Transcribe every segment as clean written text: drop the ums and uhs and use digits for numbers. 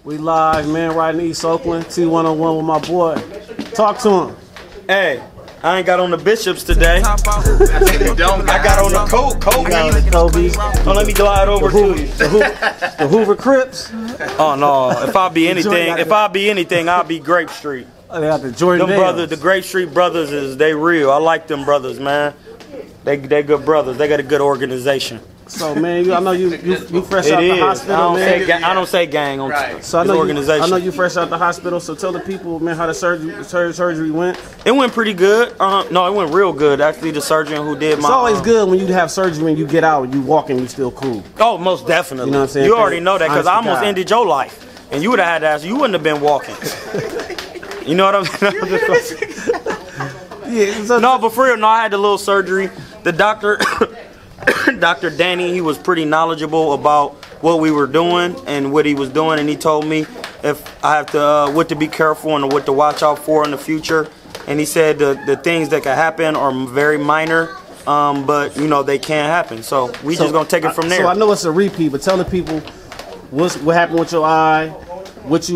We live, man, right in East Oakland, T101 with my boy. Talk to him. Hey, I ain't got on the Bishops today. I got on the Kobe's. Oh, let me glide over to you. The Hoover Crips. Oh no, if I be anything, I'll be Grape Street. They got the Jordan Them brothers, the Grape Street brothers, they real. I like them brothers, man. They good brothers. They got a good organization. So man, I know you fresh out the hospital, man. I don't say gang on so I know organization. I know you fresh out the hospital. So tell the people, man, how the surgery went. It went pretty good. No, it went real good. Actually, the surgeon who did my. It's always good when you have surgery and you get out and you walk and you still cool. Oh, most definitely. You know what I'm saying? You already know that because I almost ended your life, and you would have had to ask. You wouldn't have been walking. You know what I'm saying? Yeah. So no, but for real, no, I had the little surgery. The doctor. Dr. Danny, he was pretty knowledgeable about what we were doing and what he was doing, and he told me if I have to what to be careful and what to watch out for in the future. And he said the things that can happen are very minor, but you know they can happen. So we just gonna take it from there. So I know it's a repeat, but tell the people what happened with your eye, what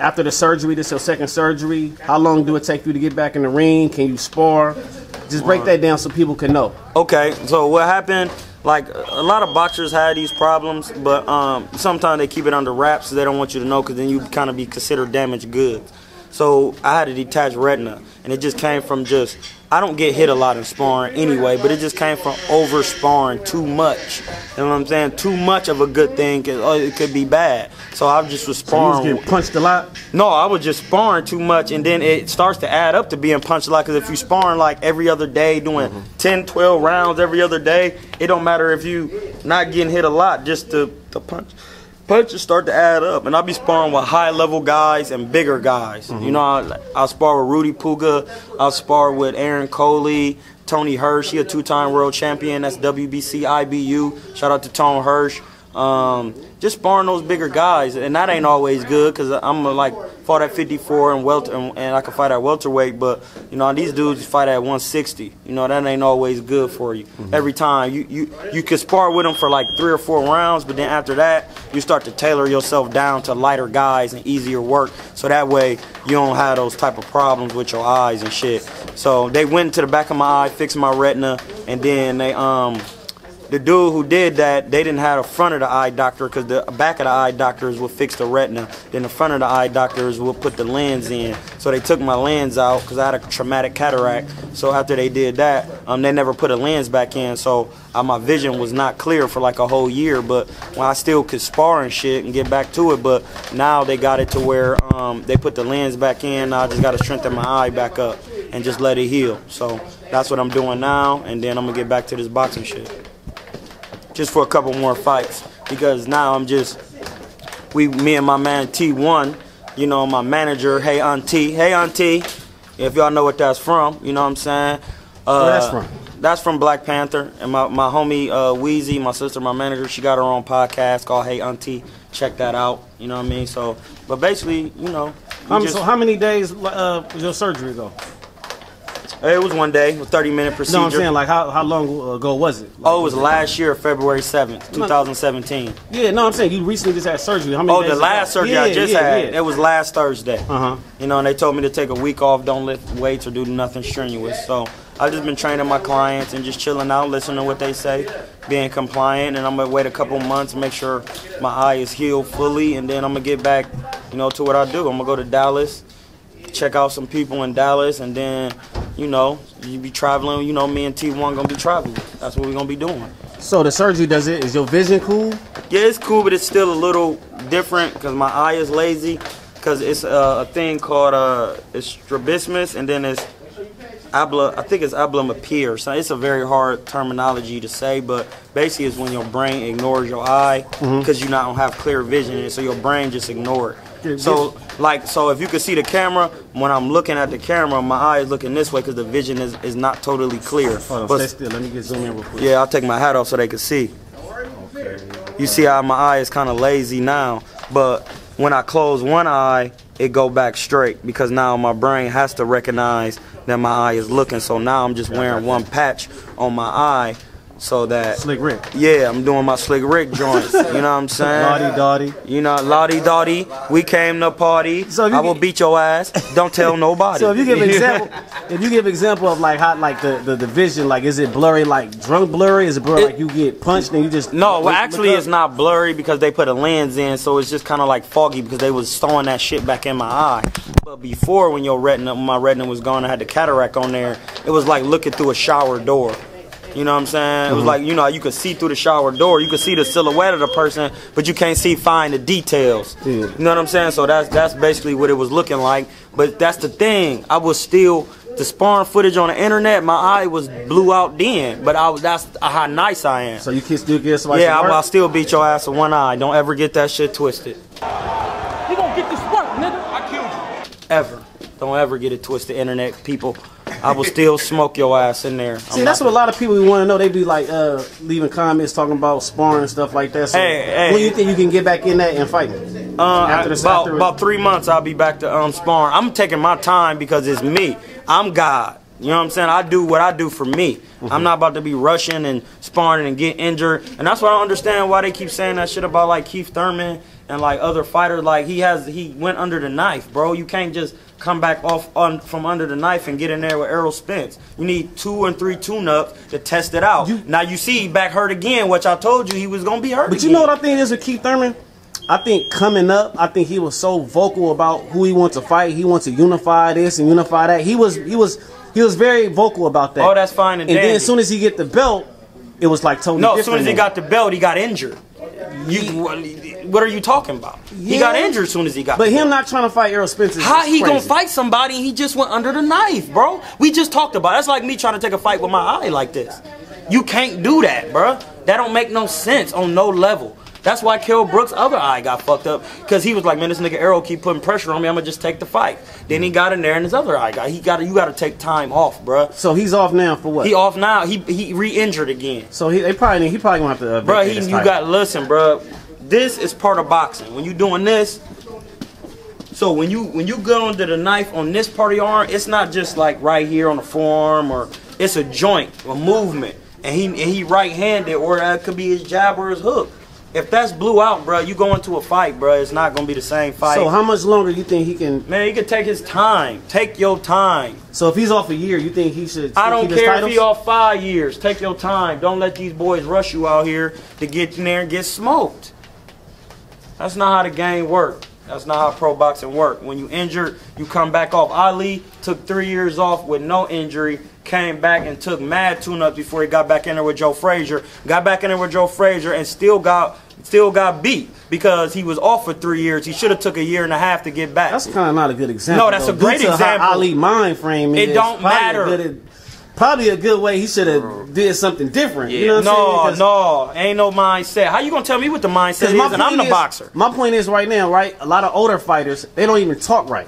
after the surgery. This is your second surgery. How long do it take you to get back in the ring? Can you spar? Just break that down so people can know. Okay, so what happened, like a lot of boxers had these problems, but sometimes they keep it under wraps so they don't want you to know because then you kind of be considered damaged goods. So I had a detached retina, and it just came from I don't get hit a lot in sparring anyway, but it just came from over sparring too much. You know what I'm saying? Too much of a good thing, it could be bad. So I just was sparring. So you was getting punched a lot? No, I was just sparring too much, and then it starts to add up to being punched a lot, because if you sparring like every other day, doing 10, 12 rounds every other day, it don't matter if you not getting hit a lot, just the punches start to add up. And I'll be sparring with high-level guys and bigger guys. You know, I'll spar with Rudy Puga. I'll spar with Aaron Coley, Tony Hirsch. He a two-time world champion. That's WBC, IBU. Shout out to Tone Hirsch. Just sparring those bigger guys, and that ain't always good because I'm fought at 54 and I can fight at welterweight, but you know these dudes fight at 160. You know that ain't always good for you. Every time you can spar with them for like 3 or 4 rounds, but then after that you start to tailor yourself down to lighter guys and easier work, so that way you don't have those type of problems with your eyes and shit. So they went into the back of my eye, fixed my retina, and then they the dude who did that, they didn't have the front of the eye doctor because the back of the eye doctors will fix the retina. Then the front of the eye doctors will put the lens in. So they took my lens out because I had a traumatic cataract. So after they did that, they never put a lens back in. So my vision was not clear for like a whole year. But I still could spar and shit and get back to it. But now they got it to where they put the lens back in. Now I just got to strengthen my eye back up and just let it heal. So that's what I'm doing now. And then I'm going to get back to this boxing shit. Just for a couple more fights, because now I'm me and my man T1, you know, my manager, hey auntie, if y'all know what that's from, you know what I'm saying? Where that's from? That's from Black Panther, and my homie Weezy, my sister, my manager, she got her own podcast called Hey Auntie. Check that out, you know what I mean? So, but basically, you know. So how many days was your surgery ago? It was 1 day, a 30-minute procedure. No, I'm saying, like, how long ago was it? It was last year, February 7th, 2017. Yeah, no, I'm saying you recently just had surgery. How many days the last surgery I just had, it was last Thursday. You know, and they told me to take a week off, don't lift weights or do nothing strenuous. So I've just been training my clients and just chilling out, listening to what they say, being compliant, and I'm going to wait a couple months, make sure my eye is healed fully, and then I'm going to get back, you know, to what I do. I'm going to go to Dallas, check out some people in Dallas, and then, you know, you be traveling, you know, me and T1 gonna be traveling. That's what we're gonna be doing. So the surgery is your vision cool? Yeah, it's cool, but it's still a little different because my eye is lazy, because it's a thing called it's strabismus, and then it's I think it's ablomapier. So it's a very hard terminology to say, but basically it's when your brain ignores your eye because you don't have clear vision, and so your brain just ignore it. So if you can see the camera, when I'm looking at the camera, my eye is looking this way because the vision is not totally clear. Hold on, stay still. Let me get zoom in real quick. Yeah, I'll take my hat off so they can see. Okay. You see how my eye is kind of lazy now, but when I close one eye, it go back straight because now my brain has to recognize that my eye is looking. So now I'm just wearing one patch on my eye So that Slick Rick. Yeah, I'm doing my Slick Rick joints. You know what I'm saying? Lottie Dottie. You know, Lottie Dottie. We came to party. So I will beat your ass. Don't tell nobody. So if you give example of like how like the vision, like is it blurry, like drunk blurry? Is it blurry like you get punched and you just No, well actually it's not blurry because they put a lens in, so it's just kind of like foggy because they was throwing that shit back in my eye. But before, when my retina was gone, I had the cataract on there. It was like looking through a shower door. You know what I'm saying? It was like, you know, you could see through the shower door. You could see the silhouette of the person, but you can't find the details. Yeah. You know what I'm saying? So that's basically what it was looking like. But that's the thing. I was still, the sparring footage on the internet, my eye was blew out then. But that's how nice I am. So you can still get somebody Yeah, I'll still beat your ass with one eye. Don't ever get that shit twisted. You gonna get this work, nigga. I killed you. Ever. Don't ever get it twisted, internet people. I will still smoke your ass in there. See, that's what a lot of people want to know. They be like leaving comments talking about sparring and stuff like that. So when do you think you can get back in that and fight? About 3 months I'll be back to sparring. I'm taking my time because it's me. I'm God. You know what I'm saying? I do what I do for me. I'm not about to be rushing and sparring and get injured. And that's why I don't understand why they keep saying that shit about like Keith Thurman and like other fighters. Like he went under the knife, bro. You can't just come back from under the knife and get in there with Errol Spence. You need 2 and 3 tune-ups to test it out. Now you see he back hurt again, which I told you he was gonna be hurt. But you know what I think is with Keith Thurman? I think coming up, I think he was so vocal about who he wants to fight. He wants to unify this and unify that. He was very vocal about that. Oh, that's fine and dandy. then as soon as he get the belt, it was like totally different. No, as soon as he got the belt, he got injured. What are you talking about? Yeah. He got injured as soon as he got. But him not trying to fight Errol Spence is how he crazy. Gonna fight somebody? He just went under the knife, bro. We just talked about it. That's like me trying to take a fight with my eye like this. You can't do that, bro. That don't make no sense on no level. That's why Kell Brooks' other eye got fucked up because he was like, man, this nigga Errol keep putting pressure on me. I'm gonna just take the fight. Then he got in there and his other eye got. You got to take time off, bro. So he's off now for what? He off now. He re-injured again. So he probably gonna have to. Bro, you got to listen, bro. This is part of boxing. When you doing this, so when you go under the knife on this part of your arm, it's not just like right here on the forearm, or it's a joint, a movement, and he right-handed, or that could be his jab or his hook. If that's blew out, bro, you go into a fight, bro, it's not gonna be the same fight. So how much longer you think he can? Man, he can take his time. Take your time. So if he's off a year, you think he should? I don't care if he off 5 years. Take your time. Don't let these boys rush you out here to get in there and get smoked. That's not how the game works. That's not how pro boxing works. When you injured, you come back off. Ali took 3 years off with no injury, came back and took mad tune-ups before he got back in there with Joe Frazier. Got back in there with Joe Frazier and still got beat because he was off for 3 years. He should have took 1.5 years to get back. That's kind of not a good example. No, that's a great example. How Ali mind frame is. It don't matter. Probably a good way he should have did something different. Yeah. You know what I'm saying? No, ain't no mindset. How you gonna tell me what the mindset is? And I'm the boxer. My point is right now, right? A lot of older fighters, they don't even talk right.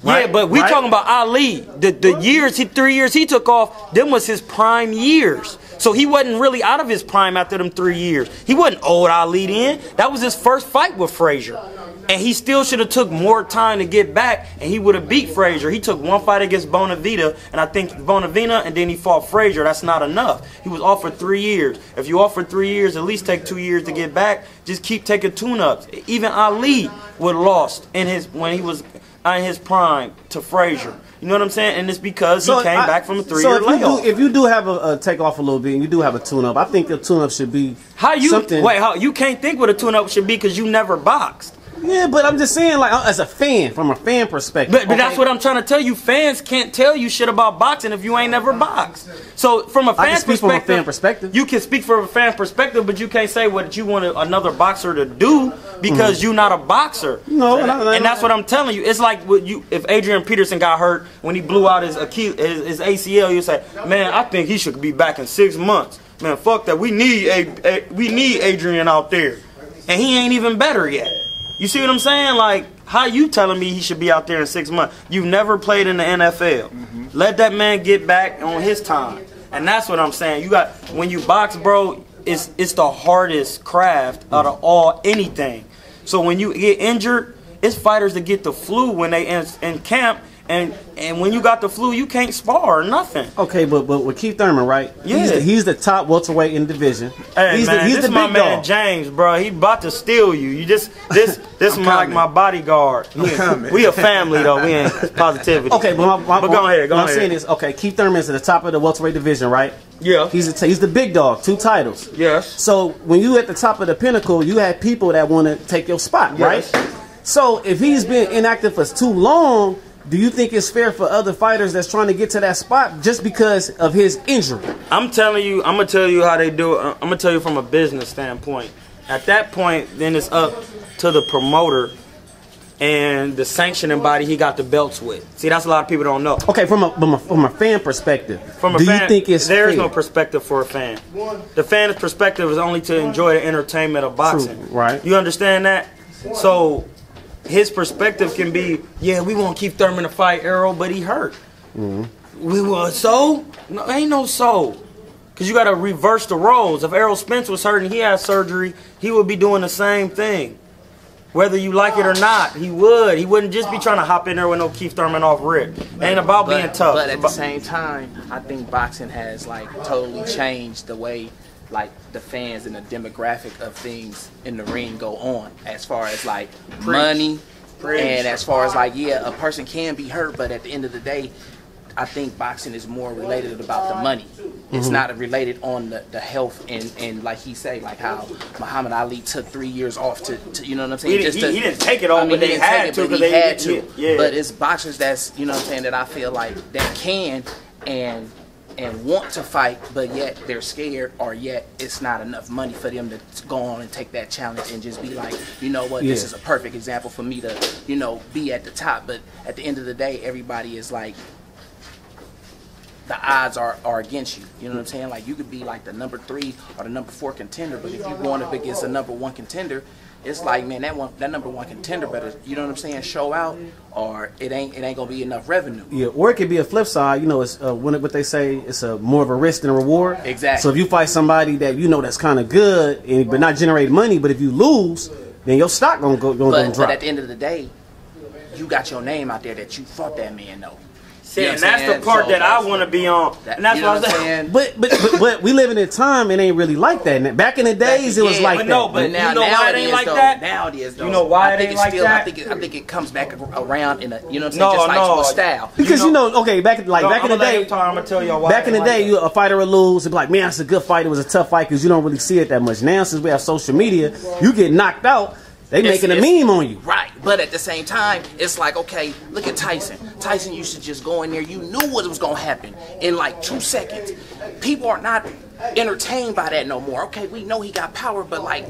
Yeah, but we talking about Ali. The years, 3 years he took off, them was his prime years. So he wasn't really out of his prime after them 3 years. He wasn't old Ali then. That was his first fight with Frazier. And he still should have took more time to get back, and he would have beat Frazier. He took one fight against Bonavita, and I think Bonavita, and then he fought Frazier. That's not enough. He was off for 3 years. If you off for 3 years, at least take 2 years to get back. Just keep taking tune-ups. Even Ali would have lost when he was in his prime to Frazier. You know what I'm saying? And it's because he came back from a 3-year layoff. So if you do have a take off a little bit and you do have a tune-up, I think the tune-up should be something. Wait, you can't think what a tune-up should be because you never boxed. Yeah, but I'm just saying, like, as a fan, from a fan perspective. But that's what I'm trying to tell you. Fans can't tell you shit about boxing if you ain't never boxed. So from a fan perspective, you can speak from a fan perspective, but you can't say what you want another boxer to do because you're not a boxer. No, and that's what I'm telling you. It's like if Adrian Peterson got hurt when he blew out his ACL, you say, man, I think he should be back in 6 months. Man, fuck that. We need Adrian out there, and he ain't even better yet. You see what I'm saying? Like, how you telling me he should be out there in 6 months? You've never played in the NFL. Let that man get back on his time. And that's what I'm saying. You got, when you box, bro, it's the hardest craft out of anything. So when you get injured, it's fighters that get the flu when they in camp, And when you got the flu, you can't spar or nothing. Okay, but with Keith Thurman, right? Yeah. He's the top welterweight in the division. Hey, he's man, he's this the my big man dog. James, bro. He about to steal you. You just this like my bodyguard. We a family though. We ain't positivity. Okay, but go ahead. I'm saying is, okay, Keith Thurman's at the top of the welterweight division, right? Yeah. He's the big dog, 2 titles. Yes. So when you at the top of the pinnacle, you have people that want to take your spot, Yes. right? So if he's been inactive for too long, do you think it's fair for other fighters that's trying to get to that spot just because of his injury? I'm telling you, I'm gonna tell you how they do it. I'm gonna tell you from a business standpoint. At that point, then it's up to the promoter and the sanctioning body he got the belts with. See, that's a lot of people don't know. Okay, from a fan perspective, Do you think it's there is fair? no perspective for a fan. The fan's perspective is only to enjoy the entertainment of boxing. True, right. You understand that? So his perspective can be, yeah, we want Keith Thurman to fight Errol, but he hurt. We want so? No, ain't no so. Because you got to reverse the roles. If Errol Spence was hurt and he had surgery, he would be doing the same thing. Whether you like it or not, he would. He wouldn't just be trying to hop in there with no Keith Thurman off rip. Ain't about being tough. But at the same time, I think boxing has like totally changed the way like the fans and the demographic of things in the ring go on, as far as like money, and as far as like, yeah, a person can be hurt, but at the end of the day, I think boxing is more related about the money. It's not related on the health and like he say, like how Muhammad Ali took 3 years off to you know what I'm saying? He didn't take it off, but they had to. But he had to. Yeah. But it's boxers that's, you know what I'm saying, that I feel like that can and want to fight, but yet they're scared, or yet it's not enough money for them to go on and take that challenge and just be like, you know what, this is a perfect example for me to, you know, be at the top. But at the end of the day, everybody is like, the odds are against you. You know what I'm saying? Like, you could be like the number 3 or the number 4 contender, but if you're going up against a number 1 contender, it's like, man, that number 1 contender better, you know what I'm saying, show out, or it ain't gonna be enough revenue. Yeah, or it could be a flip side. You know, it's what they say, it's more of a risk than a reward. Exactly. So if you fight somebody that you know that's kind of good, but not generate money, but if you lose, then your stock gonna drop. But at the end of the day, you got your name out there that you fought that man though. See, and that's the part that I want to be on. And that's what I'm saying. But we live in a time it ain't really like that. Back in the days, it was like that. No, but now, you know why it ain't like that? Now it is though. You know why it ain't like that? I think it comes back around in a, you know what I'm saying, just like to a style. Because okay, back in the day, I'm gonna tell y'all why. Back in the day, a fighter would lose. It'd be like, man, that's a good fight. It was a tough fight because you don't really see it that much. Now, since we have social media, you get knocked out. They making a meme on you. Right. But at the same time, it's like, okay, look at Tyson. Tyson used to just go in there. You knew what was going to happen in like 2 seconds. People are not entertained by that no more. Okay, we know he got power, but like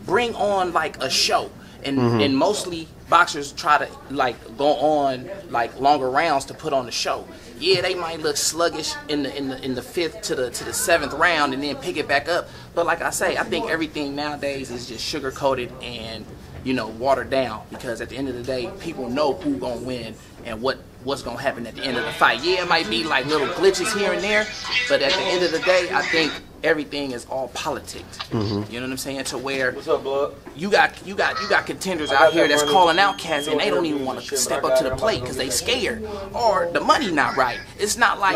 bring on like a show. And mostly boxers try to like go on like longer rounds to put on the show. Yeah, they might look sluggish in the 5th to the 7th round and then pick it back up. But like I say, I think everything nowadays is just sugar coated and, you know, watered down, because at the end of the day, people know who's gonna win and what's gonna happen at the end of the fight. Yeah, it might be like little glitches here and there, but at the end of the day, I think everything is all politics. You know what I'm saying? To where What's up, blood? you got contenders out here that's calling out cats and they don't even want to step up to the plate because they scared, or the money not right. It's not like,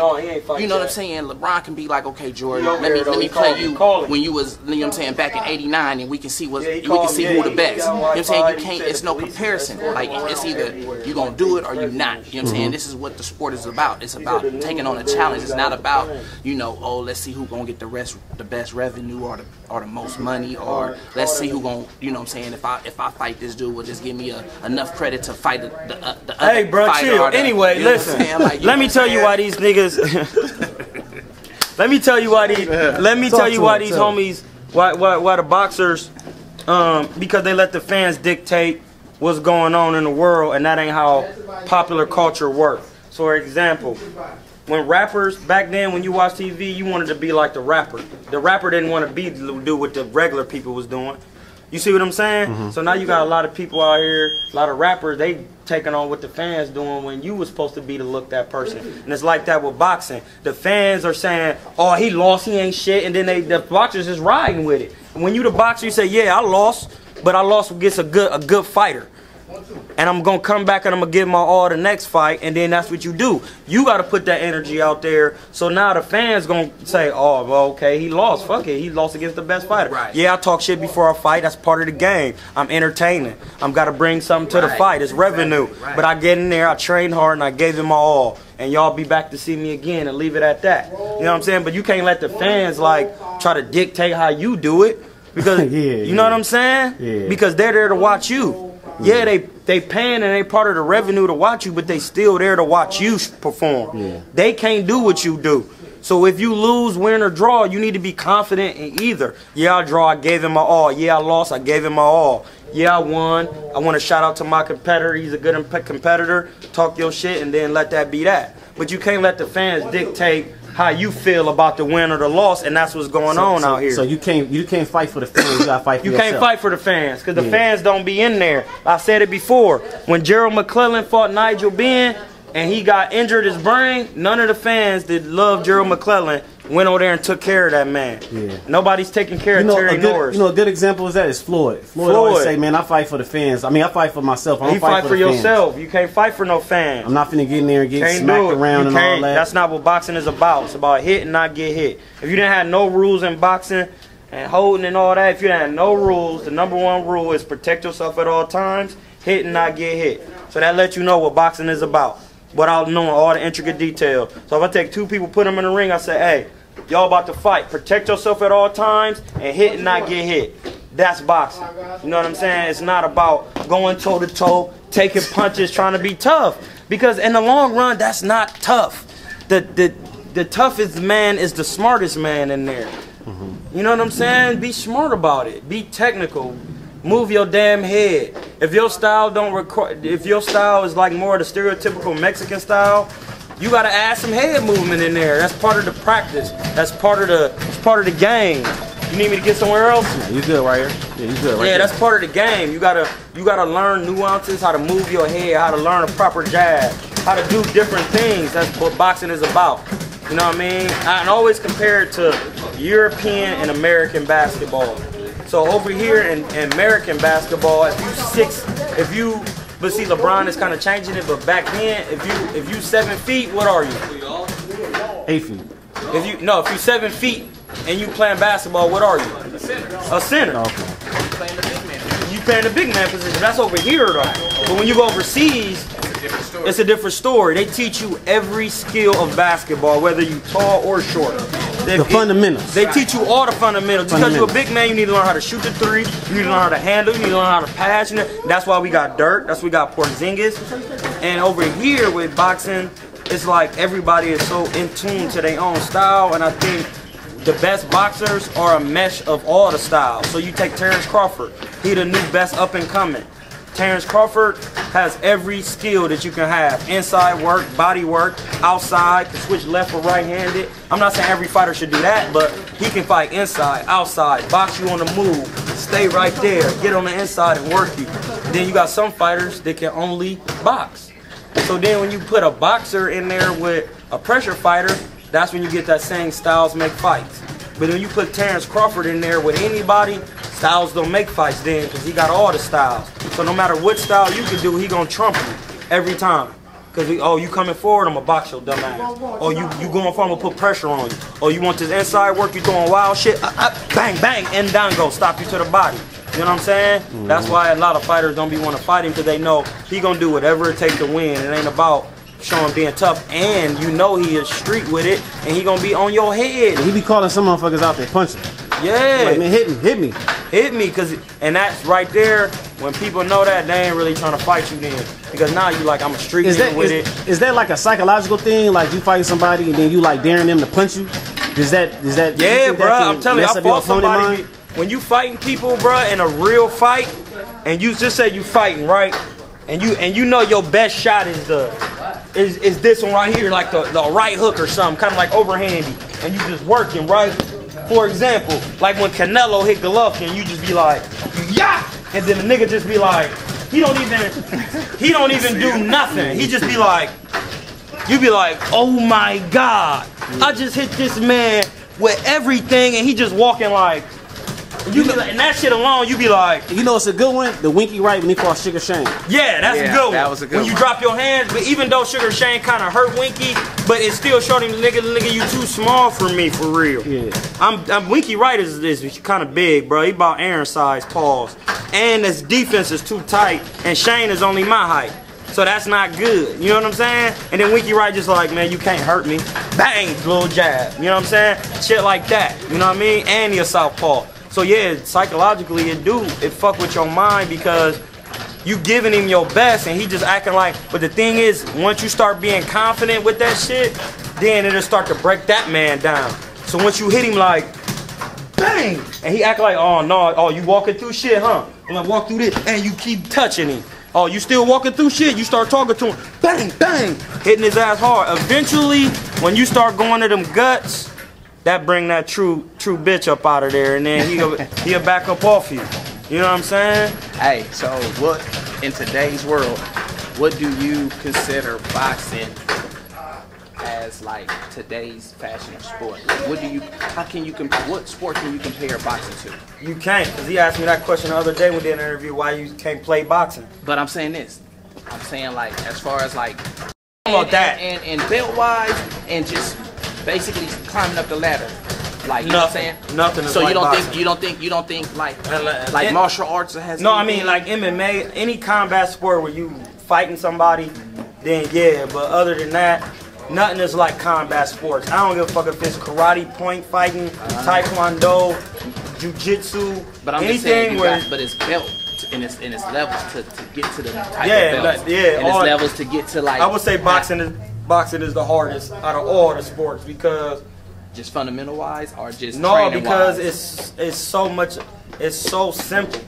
you know what I'm saying, LeBron can be like, okay, Jordan, let me play you when you was, you know what I'm saying, back in '89, and we can see who the best. You know what I'm saying? You can't. It's no comparison. Like, it's either you gonna do it or you not. You know what I'm saying? This is what the sport is about. It's about taking on a challenge. It's not about, you know, oh, let's see who's gonna get the best revenue or the most money, or let's see who gonna, you know what I'm saying, if I fight this dude, will just give me enough credit to fight the other Hey, bro, chill. Anyway, listen. Like, let me tell you why these niggas. Let me tell you why these homies, why the boxers, because they let the fans dictate what's going on in the world, and that ain't how popular culture works. So, for example, when rappers, back then when you watch TV, you wanted to be like the rapper. The rapper didn't want to do what the regular people was doing. You see what I'm saying? So now you got a lot of people out here, a lot of rappers, they taking on what the fans doing when you was supposed to be to look that person. And it's like that with boxing. The fans are saying, oh, he lost, he ain't shit, and then the boxers is riding with it. And when you the boxer, you say, yeah, I lost, but I lost against a good fighter. and I'm gonna come back and I'm gonna give my all the next fight, and then that's what you do. You gotta put that energy out there. So now the fans gonna say, oh, well, okay, he lost. Fuck it, he lost against the best fighter. Right. Yeah, I talk shit before I fight. That's part of the game. I'm entertaining. I'm gotta bring something to the fight. It's revenue. Right. But I get in there, I train hard, and I gave him my all. And y'all be back to see me again and leave it at that. You know what I'm saying? But you can't let the fans like try to dictate how you do it. Because you know what I'm saying? Yeah. Because they're there to watch you. Yeah, they paying and they part of the revenue to watch you, but they still there to watch you perform. Yeah. They can't do what you do. So if you lose, win, or draw, you need to be confident in either. Yeah, I draw, I gave him my all. Yeah, I lost, I gave him my all. Yeah, I won. I want to shout out to my competitor. He's a good competitor. Talk your shit and then let that be that. But you can't let the fans dictate how you feel about the win or the loss, and that's what's going on out here. So you can't fight for the fans. You gotta fight for yourself. You can't fight for the fans because the fans don't be in there. I said it before. When Gerald McClellan fought Nigel Benn and he got injured his brain, none of the fans that love Gerald McClellan went over there and took care of that man. Yeah. Nobody's taking care of Terry Norris. You know, a good example is that is Floyd. Floyd always say, man, I fight for the fans. I mean, I fight for myself. I don't fight for the yourself. fans. You can't fight for no fans. I'm not finna get in there and get smacked around and all that. That's not what boxing is about. It's about hit and not get hit. If you didn't have no rules in boxing and holding and all that, if you didn't have no rules, the #1 rule is protect yourself at all times, hit and not get hit. So that lets you know what boxing is about without knowing all the intricate details. So if I take 2 people, put them in the ring, I say, hey, y'all about to fight. Protect yourself at all times and hit and not get hit. That's boxing. You know what I'm saying? It's not about going toe to toe, taking punches, trying to be tough. Because in the long run, that's not tough. The toughest man is the smartest man in there. You know what I'm saying? Be smart about it. Be technical. Move your damn head. If your style if your style is like more of the stereotypical Mexican style, you gotta add some head movement in there. That's part of the practice. That's part of the game. You need me to get somewhere else? Yeah, you good right here. Yeah, you good right there. That's part of the game. You gotta learn nuances, how to move your head, how to learn a proper jab, how to do different things. That's what boxing is about. You know what I mean? I always compare it to European and American basketball. So over here in American basketball, but see, LeBron is kind of changing it. But back then, if you 7 feet, what are you? 8 feet. If you 7 feet and you playing basketball, what are you? A center. Okay. You playing the big man position. That's over here though. But when you go overseas, it's a different story. They teach you every skill of basketball, whether you tall or short. The fundamentals. They teach you all the fundamentals. Because you're a big man, you need to learn how to shoot the 3. You need to learn how to handle. You need to learn how to pass. That's why we got Dirk. That's why we got Porzingis. And over here with boxing, it's like everybody is so in tune to their own style. And I think the best boxers are a mesh of all the styles. So you take Terrence Crawford. He the new best up and coming. Terrence Crawford has every skill that you can have. Inside work, body work, outside, can switch left or right-handed. I'm not saying every fighter should do that, but he can fight inside, outside, box you on the move, stay right there, get on the inside and work you. Then you got some fighters that can only box. So then when you put a boxer in there with a pressure fighter, that's when you get that saying, styles make fights. But when you put Terrence Crawford in there with anybody, styles don't make fights then, because he got all the styles. So no matter what style you can do, he gonna trump you every time. Because you coming forward, I'm gonna box your dumb ass. Oh, you going for, I'm gonna put pressure on you. Oh, you want this inside work, you throwing wild shit, bang, bang, and down go, stop you to the body. You know what I'm saying? That's why a lot of fighters don't be want to fight him, because they know he gonna do whatever it takes to win. It ain't about showing being tough, and you know he is street with it, and he gonna be on your head. He be calling some motherfuckers out there punching. Yeah. Like, man, hit me, and that's right there. When people know that, they ain't really trying to fight you then, because now you like, I'm a street nigga with it. Is that like a psychological thing? Like you fighting somebody and then you like daring them to punch you? Is that? Yeah, bro. I'm telling you, I fought somebody. When you fighting people, bro, in a real fight, and you just say you fighting, right? And you know your best shot is this one right here, like the right hook or something, kind of like overhandy, and you just working, right? For example, like when Canelo hit Golovkin, you just be like, yeah, and then the nigga just be like, he don't even do nothing. He just be like, you be like, oh my God, I just hit this man with everything, and he just walking like, You be like, and that shit alone, you be like, you know, it's a good one. The Winky Right when he fought Sugar Shane. yeah, that's a good one. That was a good when one. you drop your hands, but even though Sugar Shane kind of hurt Winky, but it still showed him, nigga, you too small for me, for real. Yeah. I'm Winky Right is kind of big, bro. He about Aaron size, pause. And his defense is too tight, and Shane is only my height. So that's not good, you know what I'm saying? And then Winky Right just like, man, you can't hurt me. Bang, little jab, you know what I'm saying? Shit like that, you know what I mean? And he a southpaw. So yeah, psychologically it fuck with your mind because you giving him your best and he just acting like, but the thing is, once you start being confident with that shit, then it'll start to break that man down. So once you hit him like, bang, and he act like, oh no, oh you walking through shit, huh? I'm like, walk through this, and you keep touching him. Oh, you still walking through shit? You start talking to him, bang, bang, hitting his ass hard. Eventually, when you start going to them guts, that bring that true bitch up out of there, and then he'll back up off you. You know what I'm saying? Hey, so what in today's world, what do you consider boxing as like today's fashion of sport? What sport can you compare boxing to? You can't, because he asked me that question the other day when they did an interview, why you can't play boxing. But I'm saying this. I'm saying like as far as like and belt wise and just basically climbing up the ladder. Like you know what I'm saying? Nothing is so like you don't boxing. think you don't think like martial arts has No, I mean like MMA, any combat sport where you fighting somebody, then yeah, but other than that, nothing is like combat sports. I don't give a fuck if it's karate, point fighting, taekwondo, jiu-jitsu, but I'm anything just saying where but it's belt and it's levels to get to the type of yeah, belts. yeah, and it's levels to get to like I would say boxing is the hardest out of all the sports because just fundamental wise or just no, because wise? it's so much, it's so simple.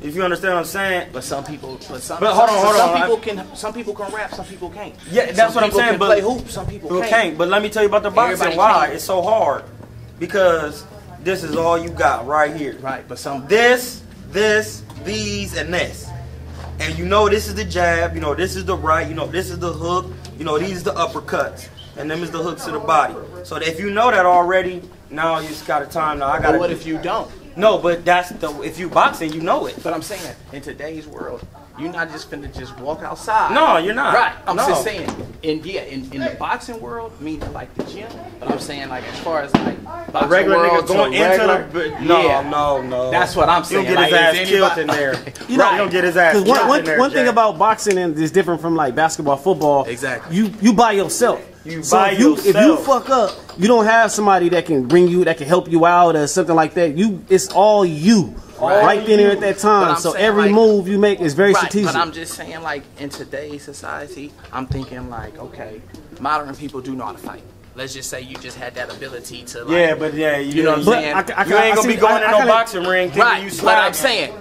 If you understand what I'm saying. But some people, hold on. Some people can rap, some people can't. Yeah, that's what I'm saying. But play hoop, some people can't. But let me tell you about the boxing. Everybody Why can't. it's so hard? Because this is all you got right here. Right, but some this, these, and this. And you know this is the jab. You know this is the right. You know this is the hook. You know these are the uppercuts. And them is the hooks to the body. So if you know that already, now you just got a time. Now I got. But what if you don't? No, but that's if you boxing, you know it. But I'm saying in today's world, you're not just finna just walk outside. No, you're not. Right. I'm No. just saying. In the boxing world, meaning like the gym. But I'm saying like as far as like boxing regular world nigga going to regular, into the no. That's what I'm saying. He'll get his ass killed in there. You know, he'll get his ass killed in there. One thing about boxing and is different from like basketball, football. Exactly. You by yourself. If you fuck up, you don't have somebody that can bring you, that can help you out or something like that. It's all you. Right then and at that time. So every move you make is very strategic. But I'm just saying, like, in today's society, I'm thinking, like, okay, modern people do know how to fight. Let's just say you just had that ability to, like, you know what I'm saying? You ain't gonna be going in no boxing ring thinking you slapping. But I'm saying,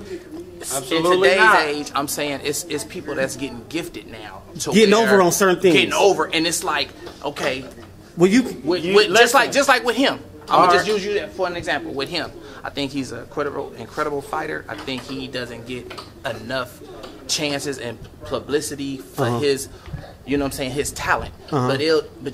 absolutely in today's not. age, I'm saying it's people that's getting gifted now. Getting over on certain things. Getting over, and it's like, okay, well, just like with him. I'm gonna just use you for an example. With him, I think he's a incredible fighter. I think he doesn't get enough chances and publicity for his, you know what I'm saying, his talent. But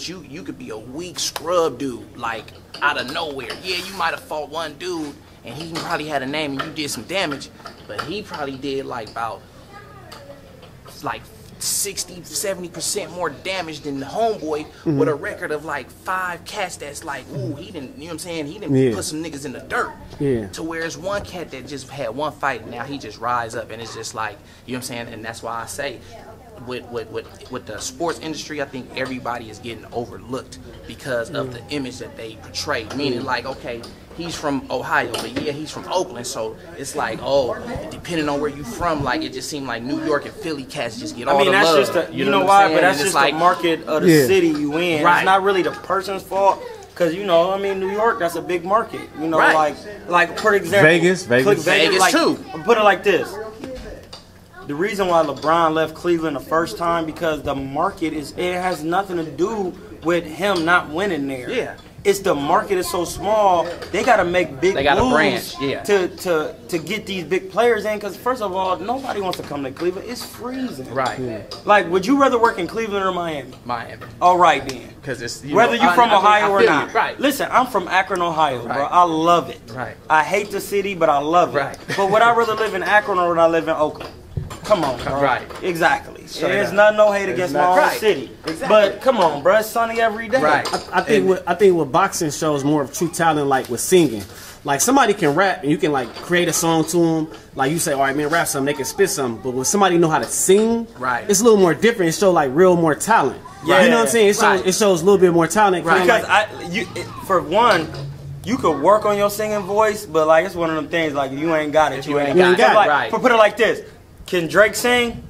you could be a weak scrub dude, like out of nowhere. Yeah, you might have fought one dude and he probably had a name and you did some damage, but he probably did like about 60-70% more damage than the homeboy with a record of like 5 cats that's like, ooh, he didn't, you know what I'm saying, he didn't put some niggas in the dirt. To whereas one cat that just had one fight and now he just rise up and it's just like, you know what I'm saying, and that's why I say with the sports industry, I think everybody is getting overlooked because of the image that they portray. Meaning like, okay, he's from Ohio, but yeah, he's from Oakland, so it's like, oh, depending on where you from, like it just seemed like New York and Philly cats just get all the love. That's just you know why? But that's just like the market of the city you in. Right. It's not really the person's fault. Cause you know, I mean, New York, that's a big market. You know, like for example, Vegas like, too. Put it like this: the reason why LeBron left Cleveland the first time because the market it has nothing to do with him not winning there. Yeah. It's the market is so small. They gotta make big moves yeah. to get these big players in. Because first of all, nobody wants to come to Cleveland. It's freezing. Right. Yeah. Like, would you rather work in Cleveland or Miami? Miami. All right then. Because it's whether you're from Ohio or not. Right. Listen, I'm from Akron, Ohio, bro. I love it. Right. I hate the city, but I love it. Right. But would I rather live in Akron or would I live in Oakland? Come on, bro. Right. Exactly. There's no hate against my own city. Exactly. But come on, bro. It's sunny every day. Right. I think what boxing shows more of true talent, like with singing. Like somebody can rap and you can like create a song to them. Like you say, all right, man, rap something. They can spit something. But when somebody know how to sing, it's a little more different. It shows like real more talent. Yeah. You know what I'm saying? It shows a little bit more talent. Right. Because for one, you could work on your singing voice, but like it's one of them things like you ain't got it. You ain't got it. Like, right. Put it like this: can Drake sing?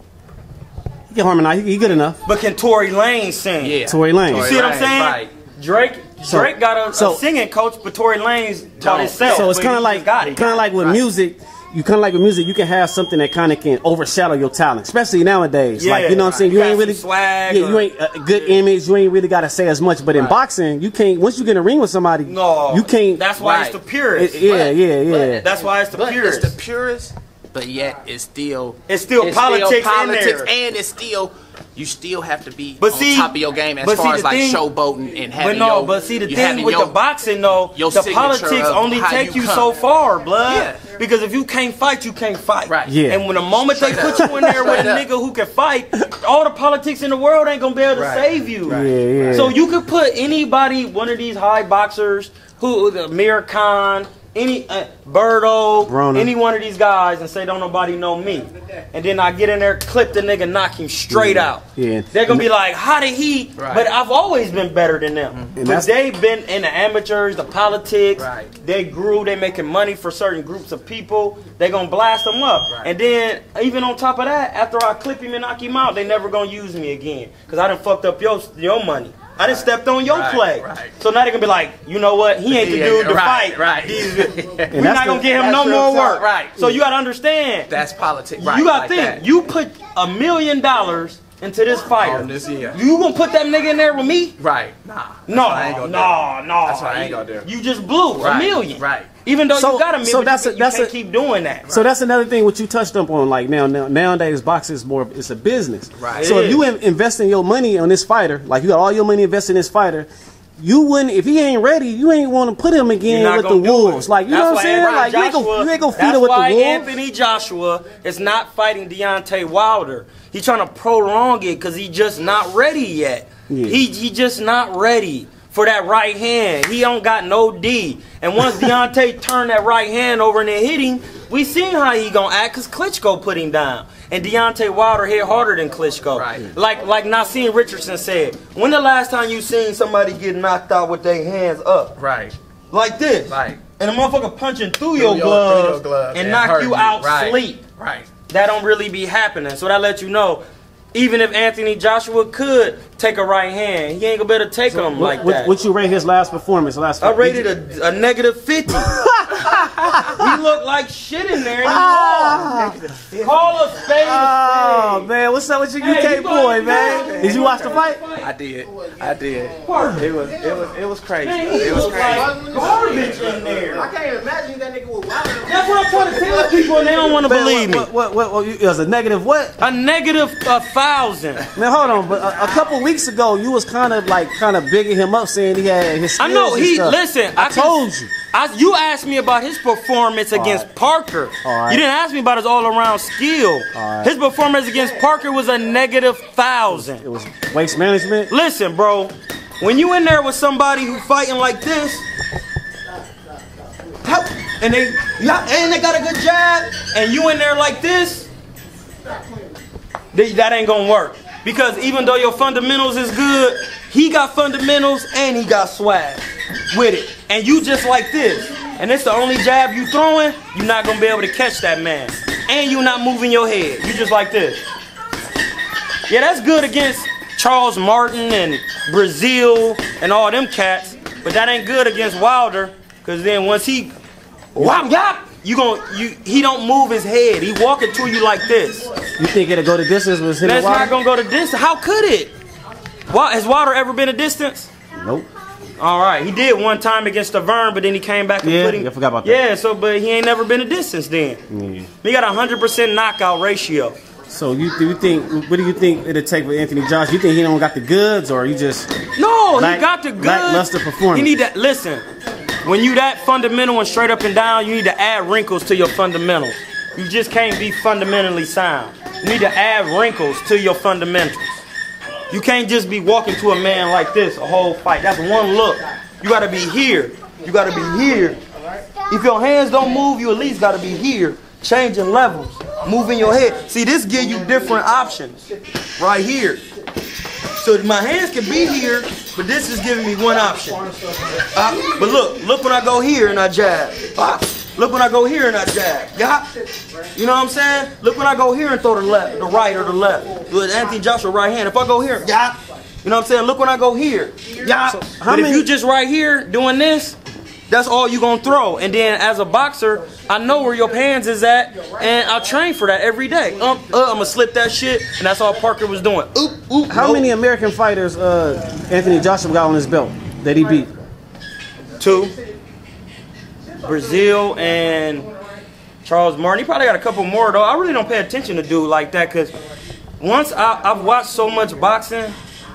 He can harmonize. He good enough. But can Tory Lanez sing? Yeah. Tory Lanez. You see what I'm saying? Right. Drake got a singing coach, but Tory Lanez taught himself. So it's kind of like with music. You can have something that kind of can overshadow your talent, especially nowadays. Yeah, like, you know what I'm saying? You ain't really swag. Yeah, you ain't a good image. You ain't really got to say as much. But in boxing, you can't. Once you get in a ring with somebody, you can't. That's why it's the purest. Yeah. That's why it's the purest. It's the purest, but yet it's still politics in there, and it's still. You still have to be on top of your game as far as like showboating and having but see the thing with the boxing though, the politics only take you so far, blood. Yeah. Because if you can't fight, you can't fight. Right. Yeah. And when the moment they put you in there with a nigga who can fight, all the politics in the world ain't gonna be able to save you. Right. Yeah. So you could put anybody, one of these high boxers, Amir Khan, any Birdo, Rona, any one of these guys, and say don't nobody know me, and then I get in there, clip the nigga, knock him straight out. Yeah. They're gonna be like, how did he? Right. But I've always been better than them. But they've been in the amateurs, the politics. Right. They grew. They making money for certain groups of people. They gonna blast them up. Right. And then even on top of that, after I clip him and knock him out, they never gonna use me again because I done fucked up your money. I done stepped on your play. Right. So now they're going to be like, you know what? He ain't the dude to fight. Right. We're not going to give him no more work. Right. So you got to understand. That's politics. Right. You got to think. You put $1 million into this fighter. You going to put that nigga in there with me? Right. Nah. No. That's what I ain't going to do. You just blew $1 million. Right. Even though you got $1 million, you can't keep doing that. Right. So that's another thing what you touched up on. Like nowadays, boxing is it's a business. Right. So if you invest in your money on this fighter, like you got all your money invested in this fighter, you wouldn't, if he ain't ready, you ain't want to put him again with the Wolves. Like, you know what I'm saying? Like, you ain't gonna feed him with the Wolves. That's why Anthony Joshua is not fighting Deontay Wilder. He's trying to prolong it because he's just not ready yet. Yeah. He just not ready for that right hand. He don't got no D. And once Deontay turned that right hand over and then hit him, we seen how he gonna act because Klitschko put him down. And Deontay Wilder hit harder than Klitschko. Right. Like Nassim Richardson said, when the last time you seen somebody get knocked out with their hands up? Right. Like this. Right. And a motherfucker punching through your gloves and knock you out sleep. Right. That don't really be happening. So that lets you know, even if Anthony Joshua could take a right hand, he ain't gonna be able to take him like that. What you rate his last performance? I rated a -50. He looked like shit in there. And Call a spade. Oh man, what's up with your UK boy, man? Did you watch the fight? I did. It was crazy. It was crazy. Like garbage in there. I can't imagine that nigga was wild. That's what I'm trying to tell people, and they don't want to believe me. What? It was a negative what? A negative 1,000. Man, hold on. But a couple weeks ago, you was kind of bigging him up, saying he had his skills. I know. Listen. I told you. You asked me about his performance against Parker. You didn't ask me about his all-around skill. His performance against Parker was a negative 1,000. It was waste management. Listen, bro. When you in there with somebody who fighting like this, and they got a good jab, and you in there like this, that ain't gonna work. Because even though your fundamentals is good, he got fundamentals and he got swag with it. And you just like this. And it's the only jab you throwing, you're not going to be able to catch that man. And you're not moving your head. You just like this. Yeah, that's good against Charles Martin and Brazil and all them cats. But that ain't good against Wilder. Because then once he... he don't move his head. He walking to you like this. You think it'll go the distance with him? That's not gonna go the distance. How could it? Has Wilder ever been a distance? Nope. All right, he did one time against the Vern, but then he came back and put him. Yeah, I forgot about that. Yeah, so but he ain't never been a diss since then. Yeah. He got 100% knockout ratio. So what do you think it'll take with Anthony Joshua? You think he don't got the goods, or you just he got the goods. Lackluster performance. You need that. Listen, when you that fundamental and straight up and down, you need to add wrinkles to your fundamentals. You just can't be fundamentally sound. You need to add wrinkles to your fundamentals. You can't just be walking to a man like this a whole fight. That's one look. You gotta be here. You gotta be here. If your hands don't move, you at least gotta be here. Changing levels. Moving your head. See, this gives you different options. Right here. So my hands can be here, but this is giving me one option. But look when I go here and I jab. Look when I go here and I jab. Yeah. You know what I'm saying? Look when I go here and throw the left, the right or the left. With Anthony Joshua right hand. If I go here, yeah. You know what I'm saying? Look when I go here. Yeah. So but if you just right here doing this, that's all you gonna throw. And then as a boxer, I know where your hands is at, and I train for that every day. I'm gonna slip that shit, and that's all Parker was doing. How many American fighters Anthony Joshua got on his belt that he beat? 2. Brazil and Charles Martin. He probably got a couple more though. I really don't pay attention to dude like that because once I've watched so much boxing,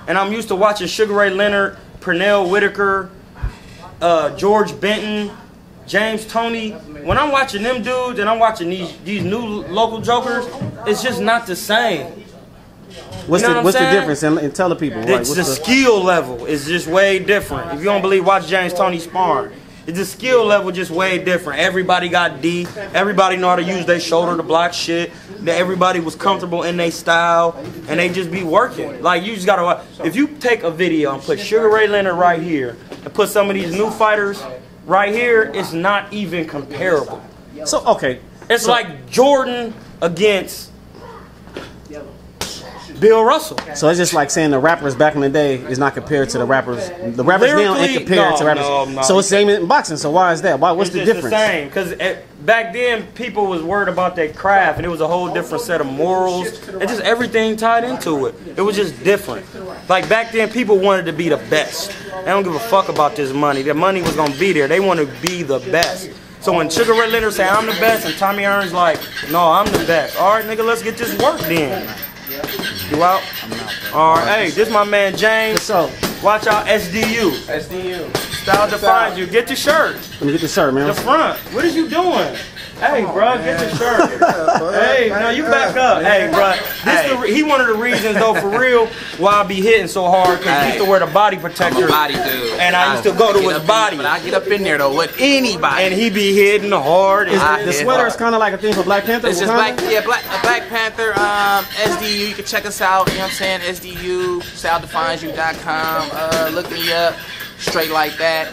and I'm used to watching Sugar Ray Leonard, Pernell Whitaker, George Benton, James Toney. When I'm watching them dudes and I'm watching these new local jokers, it's just not the same. What's the difference? And tell the people. The skill level is just way different. If you don't believe, watch James Toney sparring. The skill level just way different. Everybody got D. Everybody know how to use their shoulder to block shit. Everybody was comfortable in their style, and they just be working. Like you just gotta. If you take a video and put Sugar Ray Leonard right here and put some of these new fighters right here, it's not even comparable. So okay, it's like Jordan against Bill Russell. So it's just like saying the rappers back in the day is not compared to the rappers. The rappers now ain't compared to rappers. No. So it's the same in boxing. So why is that? What's the difference? It's the same because back then people was worried about their craft, and it was a whole different set of morals. And just everything tied into it. It was just different. Like back then, people wanted to be the best. They don't give a fuck about this money. The money was gonna be there. They want to be the best. So when Sugar Ray Leonard say I'm the best, and Tommy Hearns like, no, I'm the best. All right, nigga, let's get this work then. You out? All right, hey, this my man James. So watch out, SDU. Style defines you. Get your shirt. Let me get the shirt, man. The front. What is you doing? Hey, bro, get your shirt. Hey, now you back up. Hey, bro, he one of the reasons though, for real, why I be hitting so hard because he used to wear the body protector. I'm a body dude. And I used to go to his body. But I get up in there though with anybody. And he be hitting hard. The sweater is kind of like a thing for Black Panther. It's just Black Panther. SDU. You can check us out. You know what I'm saying? SDU. StyleDefinesYou.com. Look me up. Straight like that.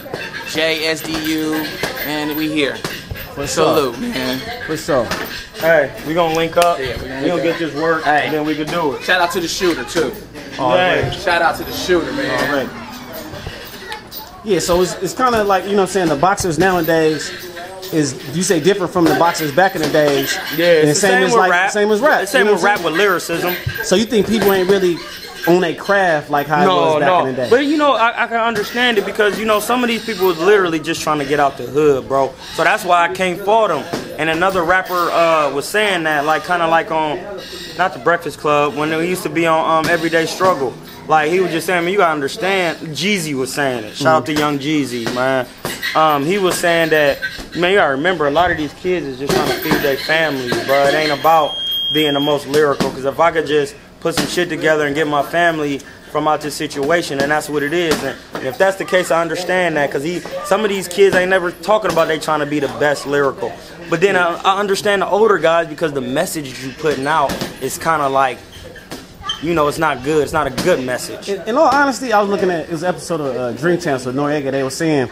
JSDU. And we here. Salute, man. For sure. Hey, we gonna link up. Yeah, we gonna get this work, and then we can do it. Shout out to the shooter too. Right. Shout out to the shooter, man. All right. Yeah, so it's kind of like, you know what I'm saying, the boxers nowadays is, you say, different from the boxers back in the days. Yeah, it's the same as rap. Same as rap. The same with rap with lyricism. So you think people ain't really on a craft like how it was back in the day? But you know, I can understand it because, you know, some of these people was literally just trying to get out the hood, bro. So that's why I can't fault them. And another rapper was saying that, like, kind of like on, not the Breakfast Club, when he used to be on Everyday Struggle. Like, he was just saying, man, you gotta understand, Jeezy was saying it. Shout out to Young Jeezy, man. He was saying that, man, you gotta remember, a lot of these kids is just trying to feed their families, bro. It ain't about being the most lyrical, because if I could just put some shit together and get my family from out this situation, and that's what it is. And if that's the case, I understand that, because some of these kids ain't never talking about they trying to be the best lyrical. But then I understand the older guys, because the message you putting out is kind of like, you know, it's not good. It's not a good message. In all honesty, I was looking at this episode of Dream Champs with Noriega. They were saying,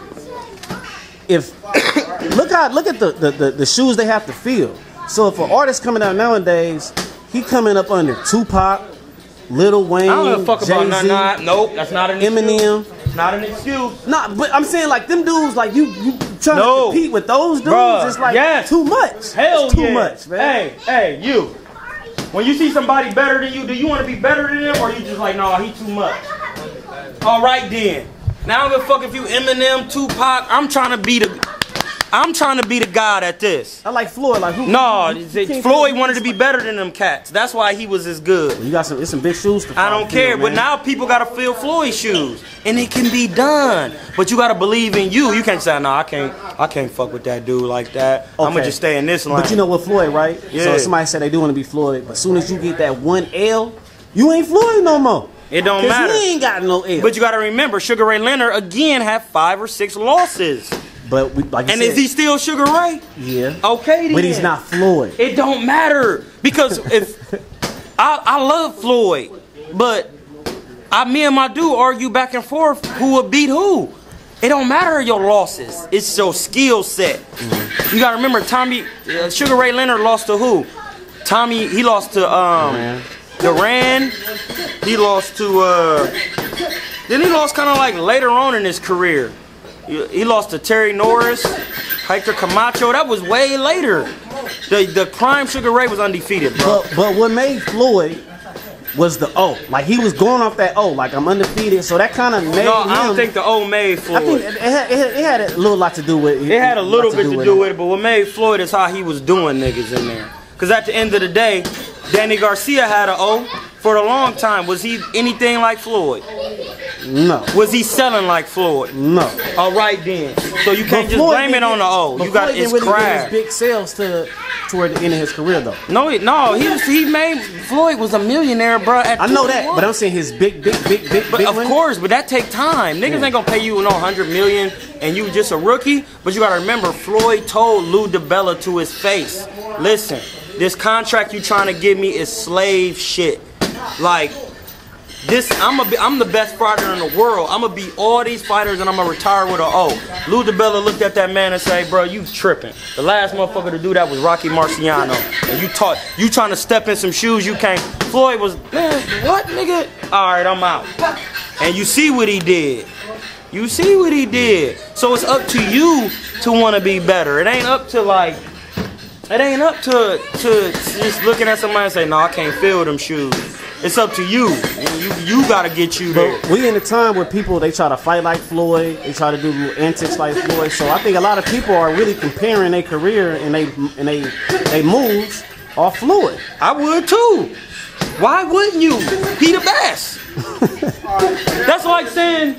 look at the shoes they have to fill. So if an artist coming out nowadays, he coming up under Tupac, Lil Wayne, I don't give a fuck about Jay-Z, nope, that's not an Eminem. It's not an excuse. Nah, but I'm saying, like, them dudes, like, you trying to compete with those dudes, bruh, it's like too much. Hell, too much, man. Hey, you. When you see somebody better than you, do you want to be better than them, or you just like, no, he too much? All right then. Now I don't give a fuck if you Eminem, Tupac. I'm trying to be the god at this. I like Floyd. Like who? No, Floyd wanted to be better than them cats. That's why he was as good. You got some big shoes to I don't care, but now people gotta fill Floyd's shoes, and it can be done. But you gotta believe in you. You can't say, no, I can't fuck with that dude like that. Okay. I'm gonna just stay in this line. But you know what, Floyd, right? Yeah. So somebody said they do want to be Floyd, but as soon as you get that one L, you ain't Floyd no more. It don't matter. He ain't got no L. But you gotta remember, Sugar Ray Leonard again had 5 or 6 losses. But like you said, is he still Sugar Ray? Yeah. Okay then. But he's not Floyd. It don't matter because if I love Floyd, but me and my dude argue back and forth who would beat who. It don't matter your losses. It's your skill set. Mm-hmm. You gotta remember, Sugar Ray Leonard lost to who? He lost to Duran. He lost to then he lost kind of like later on in his career. He lost to Terry Norris, Hector Camacho. That was way later. The prime Sugar Ray was undefeated, bro. But what made Floyd was the O. Like he was going off that O. Like I'm undefeated. So that kind of made him. I don't think the O made Floyd. I think it had a little lot to do with it. It had a little bit to do with it, but what made Floyd is how he was doing niggas in there. Because at the end of the day, Danny Garcia had an O for a long time. Was he anything like Floyd? No. Was he selling like Floyd? No. All right then. So you can't just blame it on the O. You got his craft. His big sales toward the end of his career though. No, he made Floyd was a millionaire, bro. I know that, but I'm saying his big. But of course, but that take time. Niggas ain't gonna pay you no $100 million and you just a rookie. But you gotta remember, Floyd told Lou DiBella to his face, listen, this contract you trying to give me is slave shit. Like. I'm the best fighter in the world. I'm gonna beat all these fighters and I'm gonna retire with an O. Lou DiBella looked at that man and said, bro, you tripping. The last motherfucker to do that was Rocky Marciano. And you trying to step in some shoes you can't. Floyd was, man, what, nigga? All right, I'm out. And you see what he did. You see what he did. So it's up to you to want to be better. It ain't up to just looking at somebody and say, no, I can't feel them shoes. It's up to you. You gotta get you there. But we in a time where people, they try to fight like Floyd, they try to do little antics like Floyd. So I think a lot of people are really comparing their career and they moves off Floyd. I would too. Why wouldn't you? He the best. That's like saying,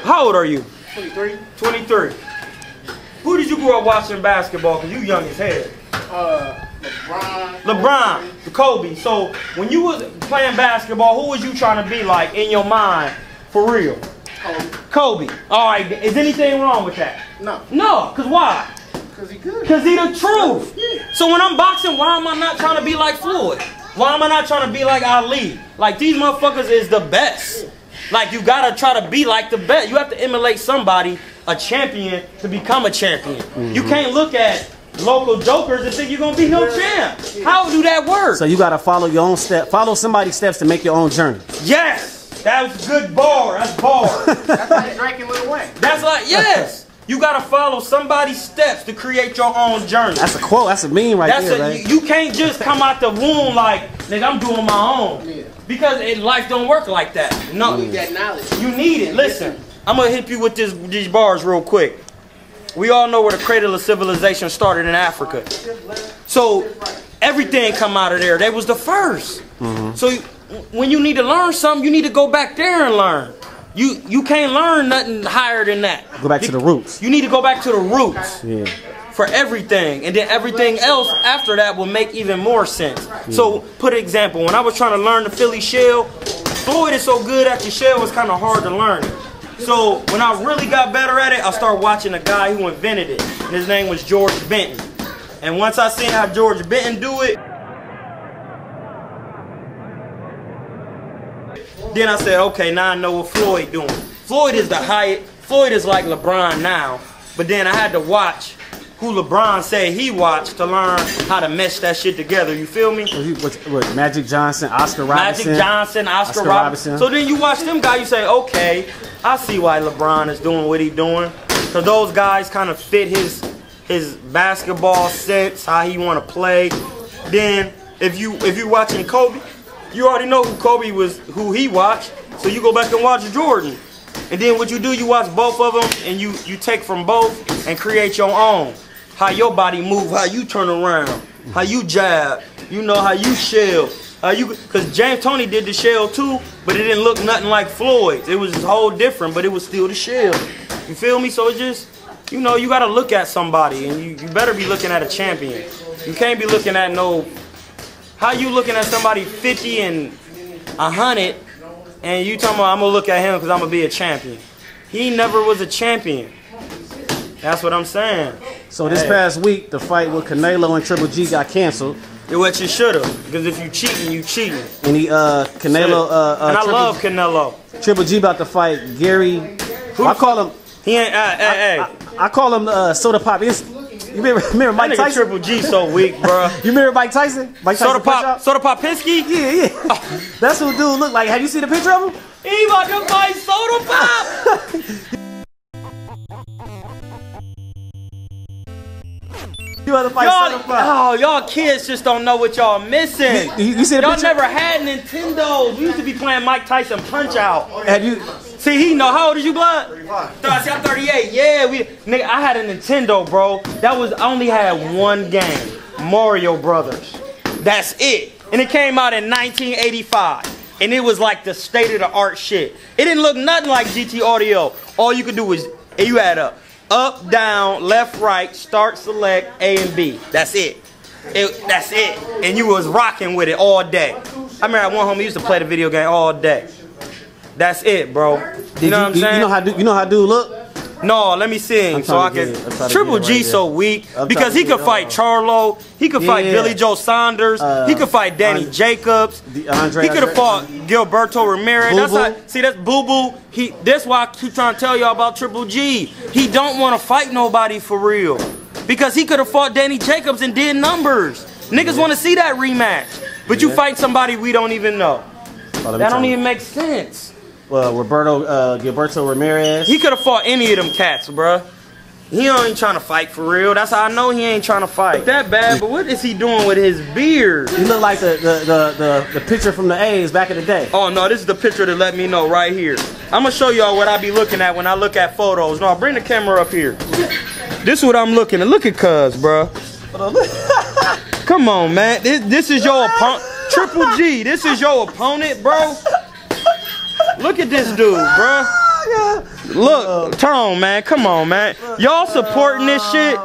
how old are you? 23. 23. Who did you grow up watching basketball? Cause you young as hell. LeBron, Kobe. So when you was playing basketball, who was you trying to be like in your mind, for real? Kobe. All right. Is anything wrong with that? No. No. Cause why? Cause he good. Cause he the truth. Yeah. So when I'm boxing, why am I not trying to be like Floyd? Why am I not trying to be like Ali? Like these motherfuckers is the best. Like you gotta try to be like the best. You have to emulate somebody, a champion, to become a champion. Mm-hmm. You can't look at local jokers and think you're gonna be no champ. How do that work? So you gotta follow your own step, follow somebody's steps to make your own journey. Yes, that was a good bar. That's bar. That's like drinking Lil Wayne. That's like yes. You gotta follow somebody's steps to create your own journey. That's a quote. That's a meme right there, right? You can't just come out the womb like, nigga, I'm doing my own. Yeah. Because life don't work like that. No, you need that knowledge. You need it. Listen, I'm gonna hit you with these bars real quick. We all know where the cradle of civilization started in Africa. So everything come out of there. They was the first. Mm-hmm. So when you need to learn something, you need to go back there and learn. You can't learn nothing higher than that. Go back to the roots. You need to go back to the roots. Yeah. For everything, and then everything else after that will make even more sense. So, put an example. When I was trying to learn the Philly shell, Floyd is so good at the shell, it was kind of hard to learn it. So, when I really got better at it, I started watching a guy who invented it, and his name was George Benton. And once I seen how George Benton do it, then I said, okay, now I know what Floyd doing. Floyd is Floyd is like LeBron now, but then I had to watch who LeBron said he watched to learn how to mesh that shit together. You feel me? What Magic Johnson, Oscar Robertson. Magic Johnson, Oscar Robertson. So then you watch them guys, you say, okay, I see why LeBron is doing what he's doing. Because those guys kind of fit his basketball sense, how he want to play. Then if you watching Kobe, you already know who he watched. So you go back and watch Jordan. And then what you do, you watch both of them and you take from both and create your own. How your body move, how you turn around, how you jab, you know, how you shell. Because James Toney did the shell too, but it didn't look nothing like Floyd's. It was whole different, but it was still the shell. You feel me? So it just, you know, you got to look at somebody and you better be looking at a champion. You can't be looking at how you looking at somebody 50 and 100 and you talking about I'm going to look at him because I'm going to be a champion. He never was a champion. That's what I'm saying. So this past week, the fight with Canelo and Triple G got canceled. What you should have, because if you cheating, you cheating. And Canelo, and I love Canelo. Triple G about to fight Gary. I call him. He ain't. I call him Soda Pop. You remember Mike Tyson? Triple G so weak, bro. You remember Mike Tyson? Soda Popinski? Yeah. That's who dude look like. Have you seen a picture of him? He about to fight Soda Pop. Y'all kids just don't know what y'all missing. You see the y'all picture? Never had Nintendos. We used to be playing Mike Tyson Punch Out. Have you? See, he know. How old is you, blood? 35. See, I'm 38. Yeah, nigga, I had a Nintendo, bro. I only had one game, Mario Brothers. That's it. And it came out in 1985. And it was like the state of the art shit. It didn't look nothing like GT Audio. All you could do was, you add up, down, left, right, start, select, A and B. That's it. That's it. And you was rocking with it all day. I remember one homie used to play the video game all day. That's it, bro. You know what I'm saying? You know how dude look? No, let me sing so I can. Triple G so weak because he could fight Charlo, he could fight Billy Joe Saunders, he could fight Danny Jacobs, he could have fought Gilberto Ramirez. That's Boo Boo. That's why I keep trying to tell y'all about Triple G. He don't want to fight nobody for real because he could have fought Danny Jacobs and did numbers. Niggas want to see that rematch, but you fight somebody we don't even know. That don't even make sense. Gilberto Ramirez. He could have fought any of them cats, bruh. He ain't trying to fight for real. That's how I know he ain't trying to fight. That bad, but what is he doing with his beard? He look like the picture from the A's back in the day. Oh no, this is the picture to let me know right here. I'm gonna show y'all what I be looking at when I look at photos. No, bring the camera up here. This is what I'm looking at. Look at Cuz, bruh. Come on, man. This is your opponent. Triple G, this is your opponent, bro. Look at this dude, bro. Look, turn on, man. Come on, man. Y'all supporting this shit?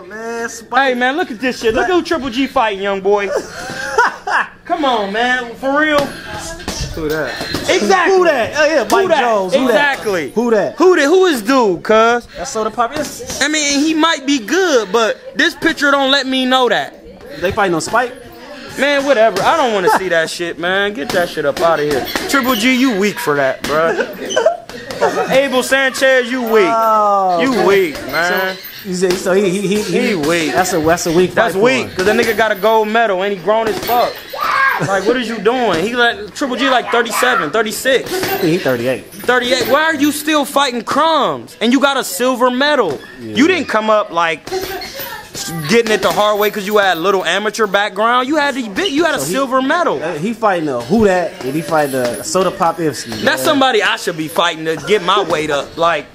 Hey, man, look at this shit. Look at who Triple G fighting, young boy. Come on, man. For real? Who that? Exactly. Who that? Oh, yeah, Mike Jones. Exactly. Who that? Who is dude, cuz? That's Soda Pop. I mean, he might be good, but this picture don't let me know that. They fighting on Spike? Man, whatever. I don't want to see that shit, man. Get that shit up out of here. Triple G, you weak for that, bro. Abel Sanchez, you weak. Oh, you weak, man. So he weak. That's a weak fight. That's weak, because the nigga got a gold medal and he grown as fuck. Like, what is you doing? He like Triple G like 37, 36. He 38. 38. Why are you still fighting crumbs? And you got a silver medal. Yeah. You didn't come up like getting it the hard way because you had a little amateur background. You had a silver medal. He fighting who that? And he fighting Soda Popivsky. That's somebody I should be fighting to get my weight up. Like,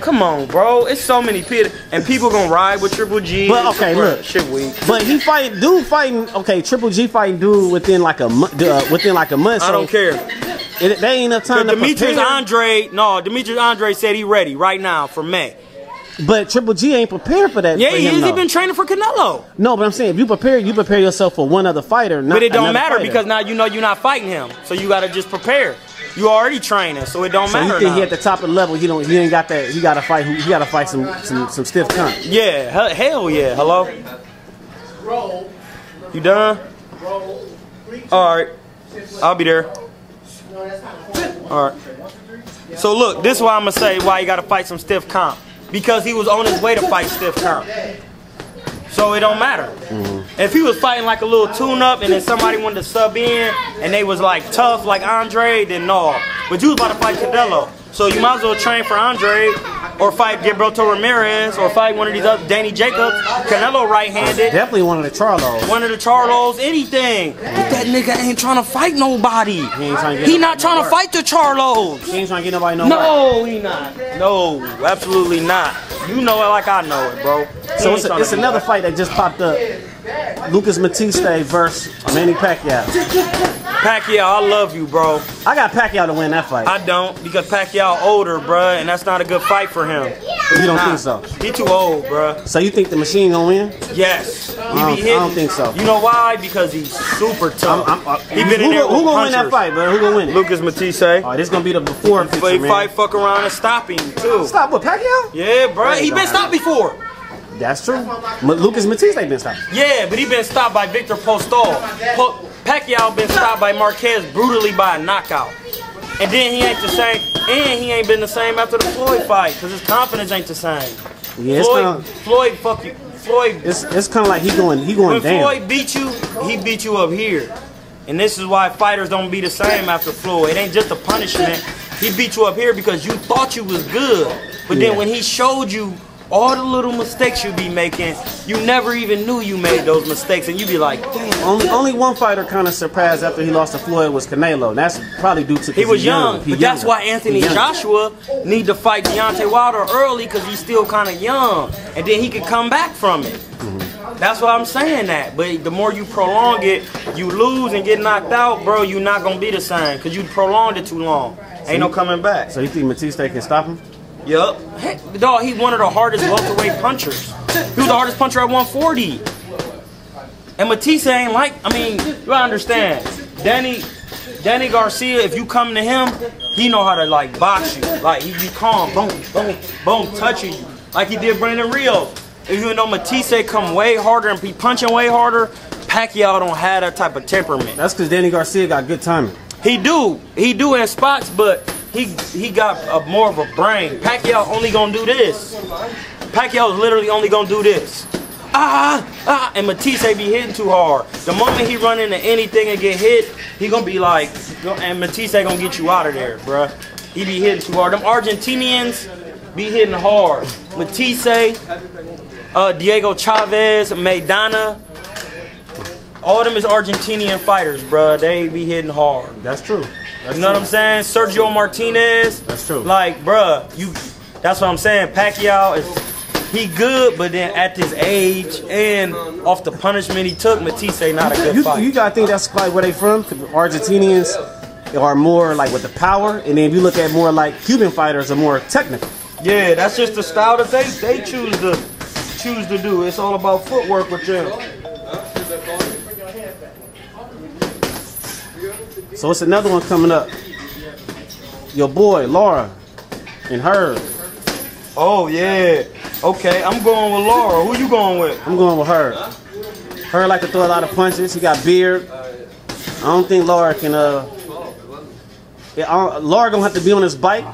come on, bro. It's so many people, and people gonna ride with Triple G. But okay, look, shit weak. But he fighting Triple G fighting dude within like a month. I don't care. They ain't enough time to Demetrius Andre said he ready right now for May. But Triple G ain't prepared for that. Yeah, he is. He been training for Canelo. No, but I'm saying if you prepare yourself for one other fighter. Not but it don't matter fighter. Because now you know you're not fighting him, so you gotta just prepare. You already training, so it don't matter. So you think he at the top of the level? He ain't got that. He gotta fight. He gotta fight some stiff cunt. Yeah, hell yeah. Hello. You done? All right, I'll be there. All right. So look, this is why I'm gonna say why you gotta fight some stiff comp. Because he was on his way to fight stiff comp. So it don't matter. If he was fighting like a little tune-up and then somebody wanted to sub in and they was like tough like Andre, then no. But you was about to fight Canelo. So you might as well train for Andre, or fight Gilberto Ramirez, or fight one of these other Danny Jacobs, Canelo right-handed. Definitely one of the Charlos. One of the Charlos, anything. But that nigga ain't trying to fight nobody. He not trying to fight the Charlos. He ain't trying to get nobody no No, he not. No, absolutely not. You know it like I know it, bro. So it's another fight that just popped up. Lucas Matiste versus Manny Pacquiao. Pacquiao, I love you, bro. I got Pacquiao to win that fight. I don't, because Pacquiao older, bro, and that's not a good fight for him. You don't think so? He too old, bro. So you think the machine gonna win? Yes. I don't think so. You know why? Because he's super tough. He been in there with who gonna win punchers. that fight, bro? Who gonna win it? Lucas Matisse. Oh, this gonna be the before picture, He man. fight fuck around and stop him, too. Stop with Pacquiao? Yeah, bro. He been stopped before. That's true. Lucas Matisse been stopped. Yeah, but he been stopped by Victor Postol. Pacquiao been stopped by Marquez brutally by a knockout. And then he ain't the same, and he ain't been the same after the Floyd fight, because his confidence ain't the same. Yeah, Floyd, fuck you. Floyd. It's kind of like he going when down. Floyd beat you, he beat you up here. And this is why fighters don't be the same after Floyd. It ain't just a punishment. He beat you up here because you thought you was good. But then when he showed you all the little mistakes you be making, you never even knew you made those mistakes, and you be like, damn. Only one fighter kind of surpassed after he lost to Floyd was Canelo. And that's probably due to he was young. But that's why Anthony Joshua need to fight Deontay Wilder early, because he's still kind of young, and then he could come back from it. That's why I'm saying that. But the more you prolong it, you lose and get knocked out, bro. You're not gonna be the same because you prolonged it too long. Ain't no coming back. So you think Matiste can stop him? Yup. Dog, he's one of the hardest welterweight punchers. He was the hardest puncher at 140. And Matisse ain't like, I mean, you gotta understand, Danny Garcia, if you come to him, he know how to like box you. Like he be calm, boom, boom, boom, touching you. Like he did Brandon Rios. Even though Matisse come way harder and be punching way harder, Pacquiao don't have that type of temperament. That's because Danny Garcia got good timing. He do in spots, but he got more of a brain. Pacquiao only gonna do this. Pacquiao is literally only gonna do this. And Matisse be hitting too hard. The moment he run into anything and get hit, he gonna be like, and Matisse gonna get you out of there, bruh. He be hitting too hard. Them Argentinians be hitting hard. Matisse, Diego Chavez, Maidana, all of them is Argentinian fighters, bruh. They be hitting hard. That's true. You know what I'm saying? Sergio Martinez. That's true. Like, bruh, that's what I'm saying. Pacquiao he good, but then at this age and off the punishment he took, Matisse not a good fight. You gotta think that's probably where they from. Argentinians are more like with the power, and then if you look at more like Cuban fighters are more technical. Yeah, that's just the style that they choose to do. It's all about footwork with them. So it's another one coming up. Your boy Laura and her. Oh yeah. Okay, I'm going with Laura. Who you going with? I'm going with her. Her like to throw a lot of punches. She got beard. I don't think Laura can. Laura gonna have to be on his bike,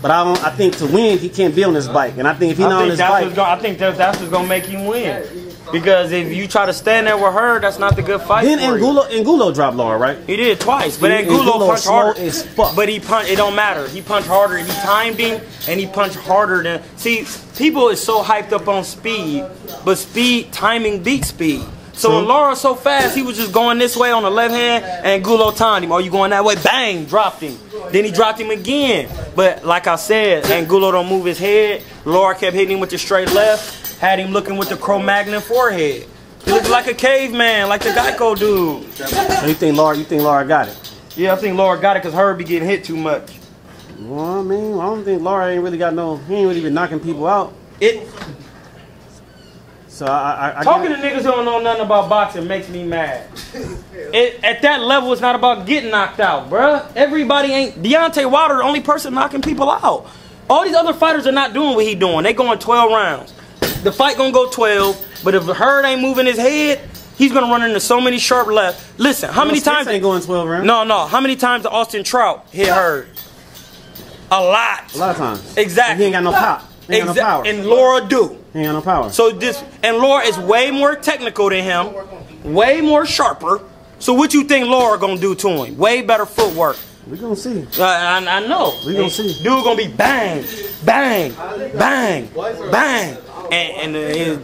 but I think to win he can't be on his bike. And I think if he's not on his bike, I think that's what's gonna make him win. Because if you try to stand there with her, that's not the good fight. Then Angulo dropped Laura, right? He did twice, but Angulo punched harder. As fuck. But it don't matter. He punched harder. He timed him, and he punched harder than. See, people is so hyped up on speed, but timing beats speed. So when Laura's so fast, he was just going this way on the left hand, and Angulo timed him. Oh, you going that way? Bang, dropped him. Then he dropped him again. But like I said, Angulo don't move his head. Laura kept hitting him with the straight left. Had him looking with the Cro-Magnon forehead. He looked like a caveman, like the Geico dude. So you think Laura got it? Yeah, I think Laura got it because Herb be getting hit too much. Well, I mean, I don't think Laura ain't really got he ain't really been knocking people out. So I talking to niggas who don't know nothing about boxing makes me mad. At that level, it's not about getting knocked out, bruh. Everybody ain't. Deontay Wilder the only person knocking people out. All these other fighters are not doing what he doing. They going 12 rounds. The fight gonna go 12, but if Hurd ain't moving his head, he's gonna run into so many sharp left. Listen, how many times ain't going 12 rounds? No. How many times did Austin Trout hit Hurd? A lot. A lot of times. Exactly. He ain't got no pop. He ain't got no power. And Laura do. He ain't got no power. So Laura is way more technical than him, way more sharper. So what you think Laura gonna do to him? Way better footwork. We gonna see. I know. We gonna see. Dude gonna be bang, bang, bang, bang, and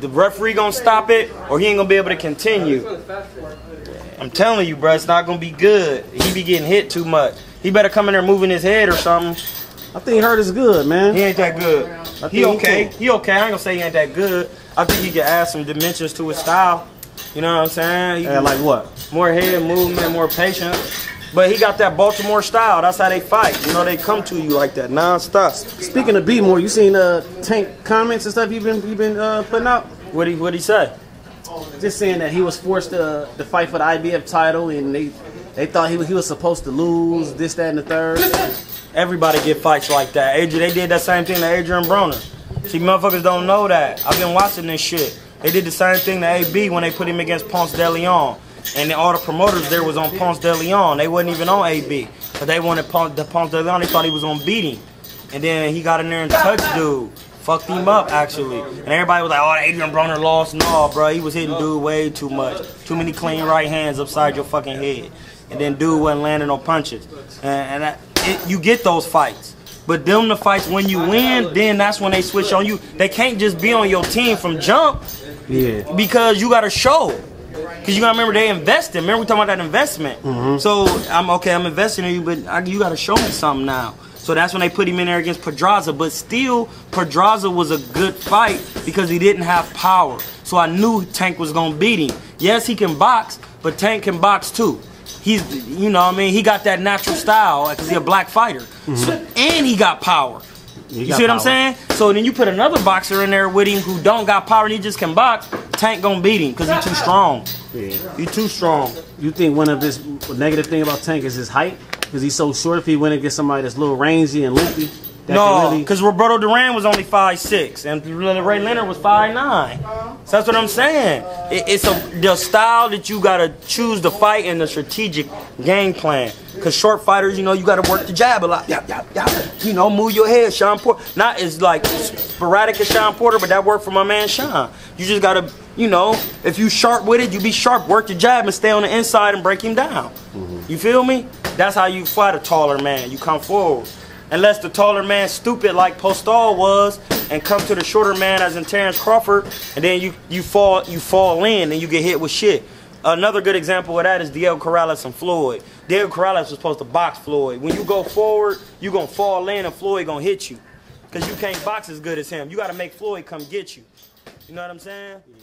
the referee gonna stop it, or he ain't gonna be able to continue. I'm telling you, bro, it's not gonna be good. He be getting hit too much. He better come in there moving his head or something. I think Hurt is good, man. He ain't that good. He okay. He okay. I ain't gonna say he ain't that good. I think he can add some dimensions to his style. You know what I'm saying? Yeah, like what? More head movement, more patience. But he got that Baltimore style. That's how they fight. You know, they come to you like that, non-stop. Speaking of B-more, you seen Tank comments and stuff you been putting out? What'd he say? Just saying that he was forced to fight for the IBF title, and they thought he was supposed to lose, this, that, and the third. Everybody get fights like that. They did that same thing to Adrian Broner. See, motherfuckers don't know that. I've been watching this shit. They did the same thing to AB when they put him against Ponce de Leon. And all the promoters there was on Ponce de Leon. They wasn't even on AB. But they wanted Ponce de Leon. They thought he was going to beat him. And then he got in there and touched dude. Fucked him up, actually. And everybody was like, oh, Adrian Broner lost. No, bro. He was hitting dude way too much. Too many clean right hands upside your fucking head. And then dude wasn't landing no punches. You get those fights. But them the fights when you win, then that's when they switch on you. They can't just be on your team from jump. Yeah. Because you got to show. Because you got to remember they invested. Remember we talking about that investment. So I'm investing in you, but you got to show me something now. So that's when they put him in there against Pedraza. But still, Pedraza was a good fight because he didn't have power. So I knew Tank was going to beat him. Yes, he can box, but Tank can box too. He's, you know what I mean? He got that natural style because he's a black fighter. And he got power. You see what I'm saying? So then you put another boxer in there with him who don't got power and he just can box, Tank gonna beat him because he's too strong. Yeah. He too strong. You think one of his negative thing about Tank is his height? Because he's so short. If he went against somebody that's a little rangy and limpy, no, because Roberto Duran was only 5'6", and Ray Leonard was 5'9". So that's what I'm saying. It's the style that you gotta choose to fight and the strategic game plan. Because short fighters, you know, you gotta work the jab a lot. You know, move your head, Sean Porter. Not as like sporadic as Sean Porter, but that worked for my man Sean. You just gotta, you know, if you sharp with it, you be sharp. Work the jab and stay on the inside and break him down. You feel me? That's how you fight a taller man. You come forward. Unless the taller man stupid like Postal was and come to the shorter man as in Terrence Crawford, and then you fall in and you get hit with shit. Another good example of that is Diego Corrales and Floyd. Diego Corrales was supposed to box Floyd. When you go forward, you gonna fall in and Floyd gonna hit you. Because you can't box as good as him. You gotta make Floyd come get you. You know what I'm saying? Yeah.